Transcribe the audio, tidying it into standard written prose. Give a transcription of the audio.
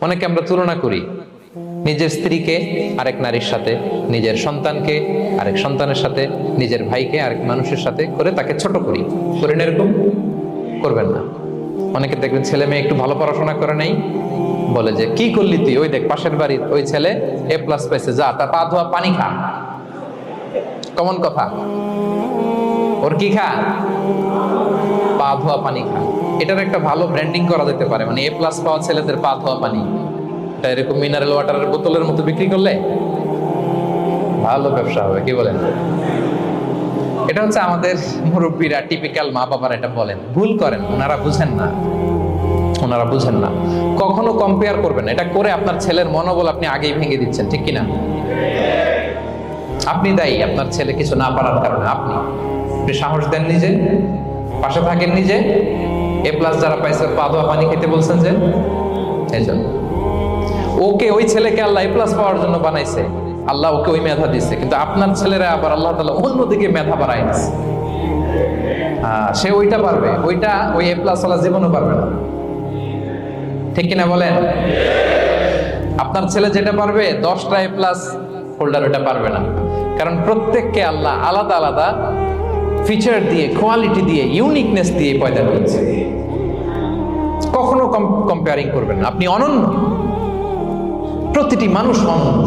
অনেকে আমরা তুলনা করি নিজের স্ত্রীকে আরেক নারীর সাথে, নিজের সন্তানকে আরেক সন্তানের সাথে, নিজের ভাইকে আরেক মানুষের সাথে করে তাকে ছোট করি। করেন এরকম? করবেন না। অনেকে দেখবেন ছেলে মেয়ে একটু ভালো পড়াশোনা করে নাই, বলে যে কি করলি তুই, ওই দেখ পাশের বাড়ির ওই ছেলে A+ পাইছে, যা তার পা ধোয়া পানি খা। কমন কথা, ওর কি খা? পা ধোয়া পানি খা। এটার একটা ভালো ব্র্যান্ডিং করা যেতে পারে, মানে A+ পাওয়া ছেলেদের পা ধোয়া পানি, এটা এরকম মিনারেল ওয়াটারের বোতলের মতো বিক্রি করলে ভালো ব্যবসা হবে, কি বলেন? এটা হচ্ছে আমাদের মুরব্বীরা, টিপিক্যাল মা বাবারা এটা বলেন, ভুল করেন, ওনারা বুঝেন না, ওনারা বুঝেন না। কখনো কম্পেয়ার করবেন না, এটা করে আপনার ছেলের মনোবল আপনি আগেই ভেঙে দিচ্ছেন, ঠিক কিনা? আপনি দায়ী আপনার ছেলে কিছু না পারার কারণে। আপনি সাহস দেন নিজে, পাশে থাকেন নিজে। A+ যারা পাইছে পা ধোয়া পানি খেতে বলছেন যে, এই জন্য ওকে, ওই ছেলেকে আল্লাহ A+ পাওয়ার জন্য বানাইছে, আল্লাহ ওকে ওই মেধা দিচ্ছে, কিন্তু আপনার ছেলেরা আবার আল্লাহ তাআলা অন্যদিকে মেধা বাড়াই দিচ্ছে। সে ওইটা পারবে, ওইটা ওই A+ ওয়ালা জীবনও পারবে না, ঠিক কিনা বলেন? আপনার ছেলে যেটা পারবে 10টা A+ হোল্ডার ওটা পারবে না, কারণ প্রত্যেককে আল্লাহ আলাদা আলাদা ফিচার দিয়ে, কোয়ালিটি দিয়ে, ইউনিকনেস দিয়ে পয়দা করেছে। কখনো কম্পেয়ারিং করবেন না, আপনি অনন্য, প্রতিটি মানুষ অনন্য।